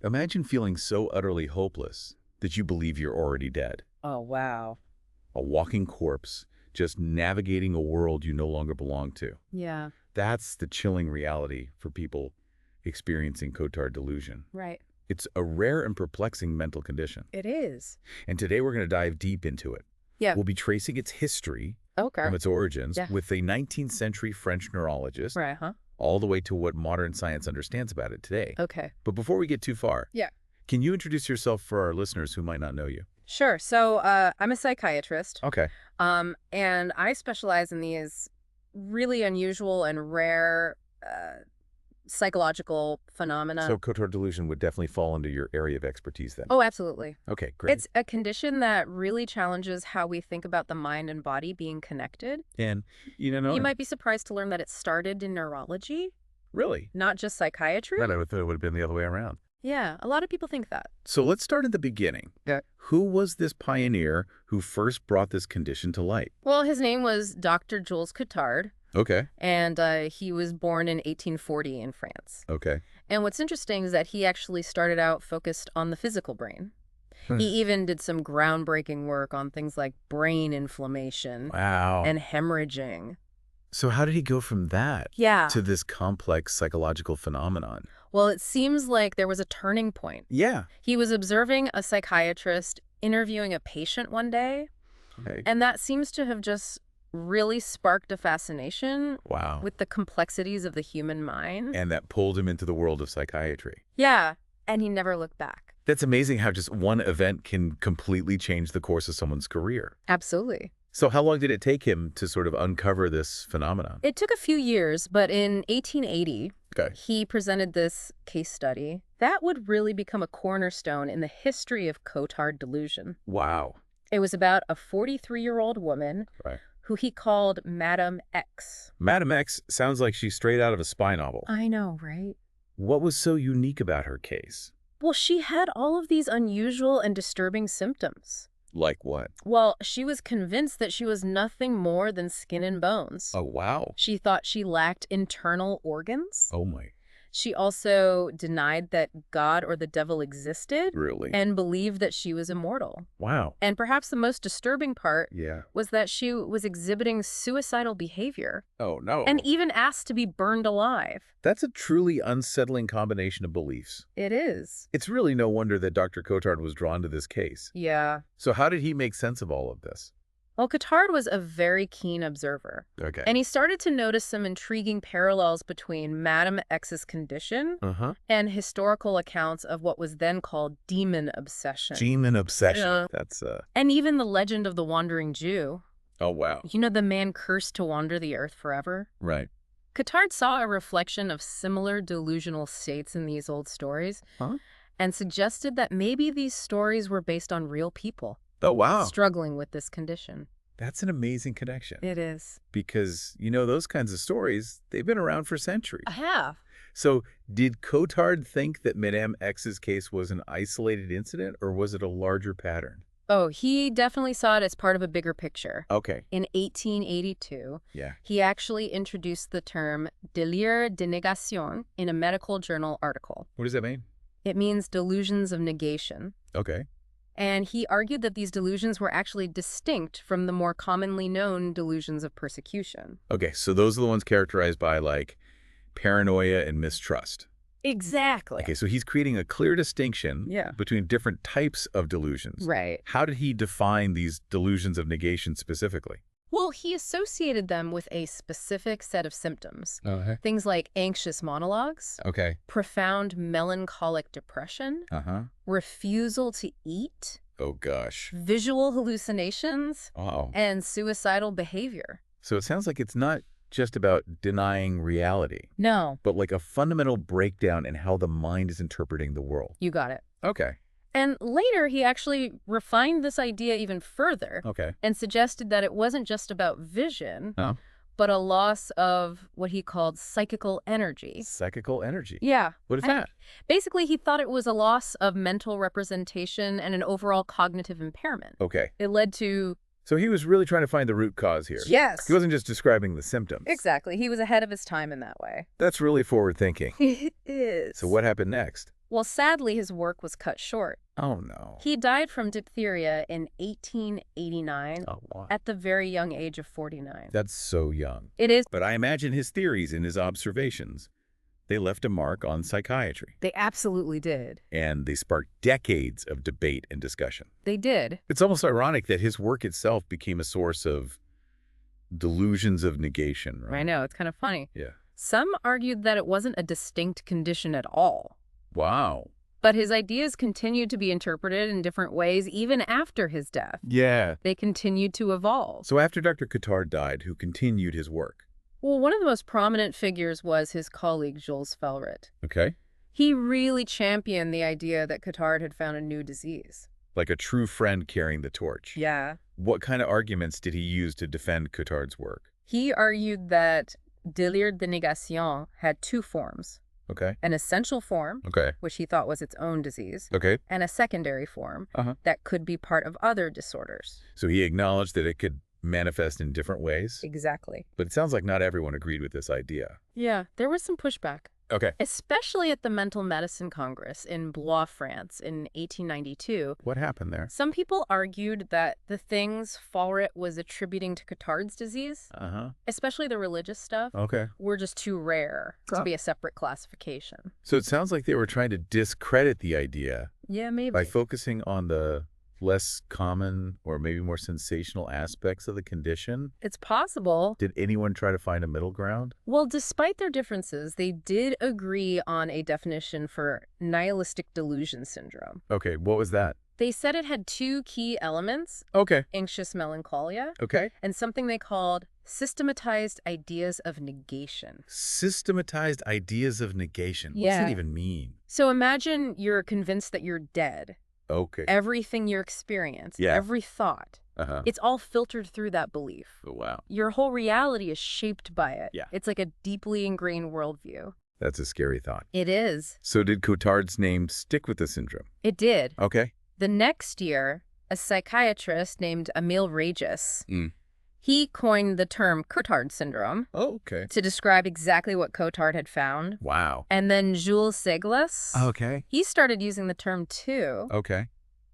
Imagine feeling so utterly hopeless that you believe you're already dead. Oh, wow. A walking corpse, just navigating a world you no longer belong to. Yeah, That's the chilling reality for people experiencing Cotard delusion. right. It's a rare and perplexing mental condition. It is. And today we're going to dive deep into it. Yeah. We'll be tracing its history Okay. from its origins Yeah. with a 19th century French neurologist Right, huh? all the way to what modern science understands about it today. Okay. But before we get too far, Yeah. can you introduce yourself for our listeners who might not know you? Sure. So I'm a psychiatrist, Okay. and I specialize in these really unusual and rare psychological phenomena. So Cotard delusion would definitely fall into your area of expertise then. Oh, absolutely. Okay, great. It's a condition that really challenges how we think about the mind and body being connected. And, you You might be surprised to learn that it started in neurology, really? not just psychiatry. Right, I would thought it would have been the other way around. Yeah, a lot of people think that. So let's start at the beginning. Yeah. Who was this pioneer who first brought this condition to light? Well, his name was Dr. Jules Cotard, Okay. and he was born in 1840 in France. Okay. And what's interesting is that he actually started out focused on the physical brain. He even did some groundbreaking work on things like brain inflammation Wow. and hemorrhaging. So how did he go from that Yeah. to this complex psychological phenomenon? Well, it seems like there was a turning point. Yeah. He was observing a psychiatrist interviewing a patient one day, Okay. and that seems to have just really sparked a fascination Wow. with the complexities of the human mind. And that pulled him into the world of psychiatry. Yeah, and he never looked back. That's amazing how just one event can completely change the course of someone's career. Absolutely. So how long did it take him to sort of uncover this phenomenon? It took a few years, but in 1880, Okay. he presented this case study that would really become a cornerstone in the history of Cotard delusion. Wow. It was about a 43-year-old woman Right. who he called Madame X. Madam X sounds like she's straight out of a spy novel. I know, right? What was so unique about her case? Well, she had all of these unusual and disturbing symptoms. Like what? Well, she was convinced that she was nothing more than skin and bones. Oh, wow. She thought she lacked internal organs. Oh, my. She also denied that God or the devil existed Really? and believed that she was immortal. Wow. And perhaps the most disturbing part Yeah. was that she was exhibiting suicidal behavior Oh, no. and even asked to be burned alive. That's a truly unsettling combination of beliefs. It is. It's really no wonder that Dr. Cotard was drawn to this case. Yeah. So how did he make sense of all of this? Well, Cotard was a very keen observer, Okay. and he started to notice some intriguing parallels between Madame X's condition Uh-huh. and historical accounts of what was then called demon obsession. Demon obsession. Yeah. That's, And even the legend of the wandering Jew. oh, wow. You know, the man cursed to wander the earth forever? Right. Cotard saw a reflection of similar delusional states in these old stories Huh? and suggested that maybe these stories were based on real people Oh, wow. struggling with this condition. That's an amazing connection. It is. Because, those kinds of stories, they've been around for centuries. I have. So did Cotard think that Madame X's case was an isolated incident, or was it a larger pattern? Oh, he definitely saw it as part of a bigger picture. Okay. In 1882, Yeah. he actually introduced the term délire de négation in a medical journal article. What does that mean? It means delusions of negation. Okay. And he argued that these delusions were actually distinct from the more commonly known delusions of persecution. Okay, so those are the ones characterized by, like, paranoia and mistrust. Exactly. Okay, so he's creating a clear distinction Yeah. between different types of delusions. Right. How did he define these delusions of negation specifically? Well, he associated them with a specific set of symptoms. Okay. Things like anxious monologues, Okay. profound melancholic depression, Uh-huh. refusal to eat, Oh, gosh. visual hallucinations, Wow. and suicidal behavior. So it sounds like it's not just about denying reality, No, but like a fundamental breakdown in how the mind is interpreting the world. you got it. Okay. And later, he actually refined this idea even further Okay. and suggested that it wasn't just about vision, Oh. but a loss of what he called psychical energy. Psychical energy. Yeah. What is I- that? Basically, he thought it was a loss of mental representation and an overall cognitive impairment. Okay. It led to... So he was really trying to find the root cause here. Yes. He wasn't just describing the symptoms. Exactly. He was ahead of his time in that way. That's really forward thinking. It is. So what happened next? Well, sadly, his work was cut short. Oh, no. He died from diphtheria in 1889 Oh, wow. at the very young age of 49. That's so young. It is. But I imagine his theories and his observations, they left a mark on psychiatry. They absolutely did. And they sparked decades of debate and discussion. They did. It's almost ironic that his work itself became a source of delusions of negation, right? I know, it's kind of funny. Yeah. Some argued that it wasn't a distinct condition at all. Wow. But his ideas continued to be interpreted in different ways even after his death. Yeah. They continued to evolve. So after Dr. Cotard died, who continued his work? Well, one of the most prominent figures was his colleague Jules Felrit. Okay. He really championed the idea that Cotard had found a new disease. Like a true friend carrying the torch. Yeah. What kind of arguments did he use to defend Cotard's work? He argued that délire de négation had two forms. Okay. An essential form, Okay. which he thought was its own disease, Okay. and a secondary form Uh-huh. that could be part of other disorders. So he acknowledged that it could manifest in different ways. Exactly. But it sounds like not everyone agreed with this idea. Yeah, there was some pushback. Okay. Especially at the Mental Medicine Congress in Blois, France in 1892. What happened there? Some people argued that the things Felrit was attributing to Cotard's disease, Uh-huh. especially the religious stuff, Okay. were just too rare to be a separate classification. So it sounds like they were trying to discredit the idea Yeah, maybe. by focusing on the less common or maybe more sensational aspects of the condition. It's possible. Did anyone try to find a middle ground? Well, despite their differences, they did agree on a definition for nihilistic delusion syndrome. Okay, what was that? They said it had two key elements, Okay. anxious melancholia, Okay. and something they called systematized ideas of negation. Systematized ideas of negation. What's Yeah. that even mean? So imagine you're convinced that you're dead. Okay. Everything you experience, Yeah. every thought, Uh-huh. it's all filtered through that belief. Oh, wow. Your whole reality is shaped by it. Yeah. It's like a deeply ingrained worldview. That's a scary thought. It is. So did Cotard's name stick with the syndrome? It did. Okay. The next year, a psychiatrist named Emile Regis, Mm. he coined the term Cotard syndrome Oh, okay. to describe exactly what Cotard had found. Wow. And then Jules Seglas, Okay. he started using the term too, Okay.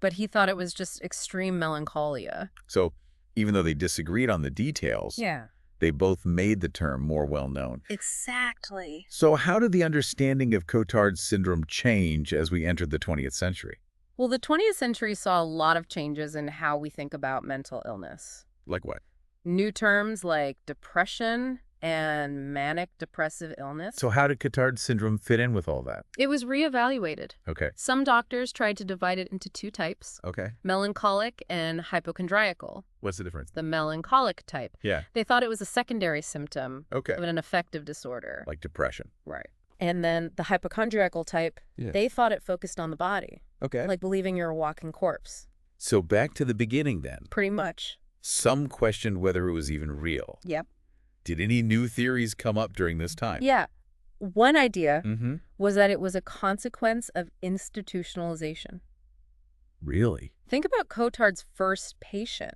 but he thought it was just extreme melancholia. So even though they disagreed on the details, Yeah. they both made the term more well-known. Exactly. So how did the understanding of Cotard's syndrome change as we entered the 20th century? Well, the 20th century saw a lot of changes in how we think about mental illness. Like what? New terms like depression and manic depressive illness. So how did Cotard's syndrome fit in with all that? It was reevaluated. Okay. Some doctors tried to divide it into two types, Okay. melancholic and hypochondriacal. What's the difference? The melancholic type, Yeah. they thought it was a secondary symptom Okay. of an affective disorder. Like depression. Right. And then the hypochondriacal type, Yeah. they thought it focused on the body, Okay. like believing you're a walking corpse. So back to the beginning then. Pretty much. Some questioned whether it was even real. Yep. Did any new theories come up during this time? Yeah. One idea Mm-hmm. was that it was a consequence of institutionalization. Really? Think about Cotard's first patient.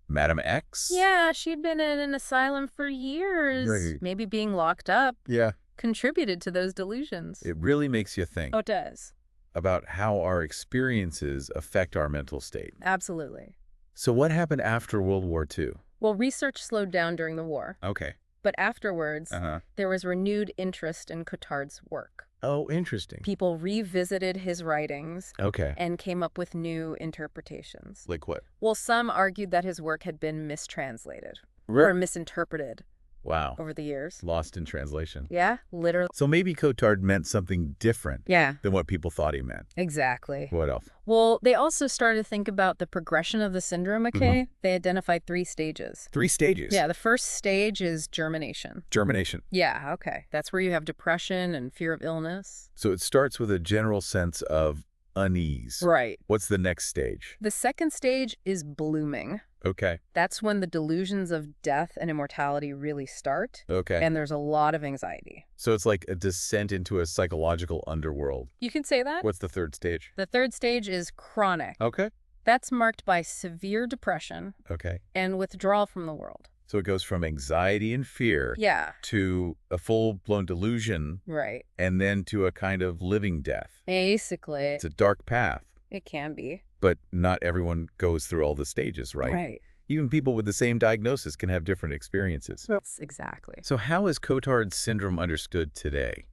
Madam X? Yeah, she'd been in an asylum for years. Right. Maybe being locked up Yeah. contributed to those delusions. It really makes you think Oh, it does. about how our experiences affect our mental state. Absolutely. So what happened after World War II? Well, research slowed down during the war, Okay. but afterwards, Uh-huh. there was renewed interest in Cotard's work. Oh, interesting. People revisited his writings Okay. and came up with new interpretations. Like what? Well, some argued that his work had been mistranslated or misinterpreted Wow. over the years. Lost in translation. Yeah, literally. So maybe Cotard meant something different Yeah, than what people thought he meant. exactly. What else? Well, they also started to think about the progression of the syndrome, okay? They identified 3 stages. 3 stages. Yeah, the first stage is germination. Germination. Yeah, okay. That's where you have depression and fear of illness. So it starts with a general sense of unease. Right. What's the next stage? The second stage is blooming. Okay. That's when the delusions of death and immortality really start, Okay. and there's a lot of anxiety. So it's like a descent into a psychological underworld. You can say that. What's the third stage? The third stage is chronic. Okay. That's marked by severe depression Okay. and withdrawal from the world. So it goes from anxiety and fear Yeah, to a full-blown delusion right. and then to a kind of living death. Basically, It's a dark path, it can be. but not everyone goes through all the stages, right? Right. Even people with the same diagnosis can have different experiences. Yes, exactly. So how is Cotard's syndrome understood today?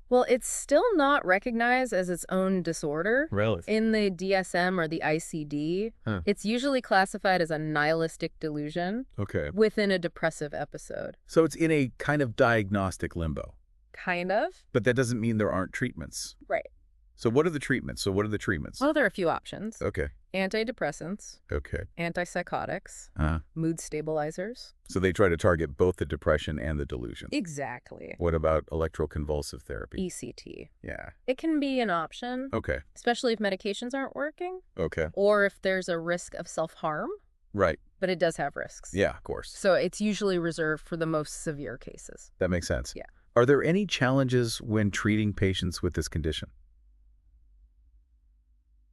Well, it's still not recognized as its own disorder. Really? In the DSM or the ICD, Huh. it's usually classified as a nihilistic delusion Okay. within a depressive episode. So it's in a kind of diagnostic limbo, Kind of. but that doesn't mean there aren't treatments. Right. So what are the treatments? Well, there are a few options. Okay. Antidepressants, Okay. antipsychotics, Uh, mood stabilizers. so they try to target both the depression and the delusion. Exactly. What about electroconvulsive therapy? ECT. Yeah. It can be an option, Okay. especially if medications aren't working Okay. or if there's a risk of self-harm, Right. but it does have risks. Yeah, of course. So it's usually reserved for the most severe cases. That makes sense. Yeah. Are there any challenges when treating patients with this condition?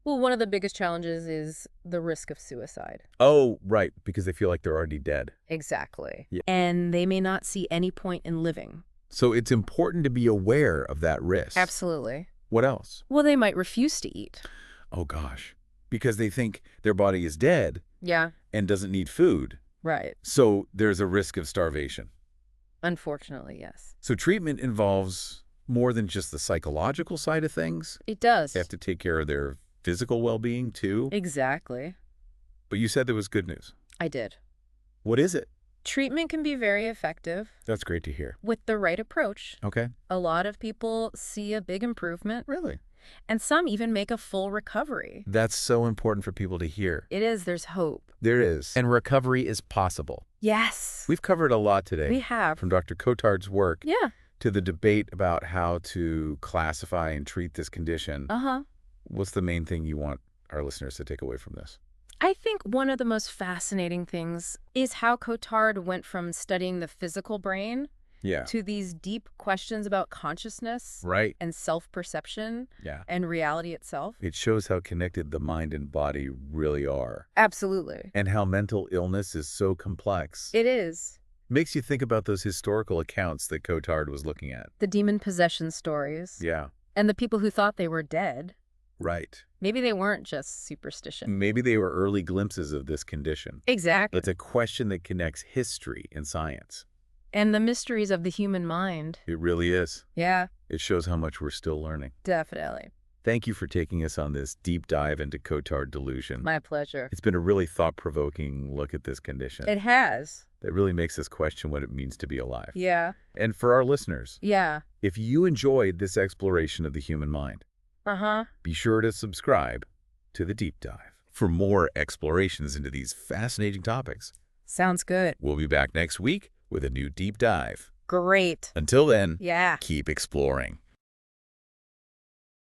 Well, one of the biggest challenges is the risk of suicide. Oh, right, because they feel like they're already dead. Exactly. Yeah. And they may not see any point in living. So it's important to be aware of that risk. Absolutely. What else? Well, they might refuse to eat. Oh, gosh. Because they think their body is dead Yeah, and doesn't need food. right. So there's a risk of starvation. Unfortunately, yes. So treatment involves more than just the psychological side of things. It does. They have to take care of their physical well-being too. Exactly. But you said there was good news. I did. What is it? Treatment can be very effective That's great to hear. with the right approach. Okay. A lot of people see a big improvement, Really? and some even make a full recovery. That's so important for people to hear. It is. There's hope. There is. And recovery is possible. Yes. We've covered a lot today. We have. From Dr. Cotard's work Yeah. to the debate about how to classify and treat this condition. Uh-huh. What's the main thing you want our listeners to take away from this? I think one of the most fascinating things is how Cotard went from studying the physical brain Yeah. to these deep questions about consciousness Right. and self-perception Yeah. and reality itself. It shows how connected the mind and body really are Absolutely. and how mental illness is so complex. It is. Makes you think about those historical accounts that Cotard was looking at. The demon possession stories. Yeah. And the people who thought they were dead. Right. Maybe they weren't just superstition. Maybe they were early glimpses of this condition. Exactly. It's a question that connects history and science. And the mysteries of the human mind. It really is. Yeah, It shows how much we're still learning. definitely. Thank you for taking us on this deep dive into Cotard delusion. My pleasure. It's been a really thought-provoking look at this condition. It has. That really makes us question what it means to be alive. Yeah. And for our listeners, Yeah. if you enjoyed this exploration of the human mind, Uh-huh. be sure to subscribe to The Deep Dive for more explorations into these fascinating topics. Sounds good. We'll be back next week with a new deep dive. Great. Until then, Yeah. keep exploring.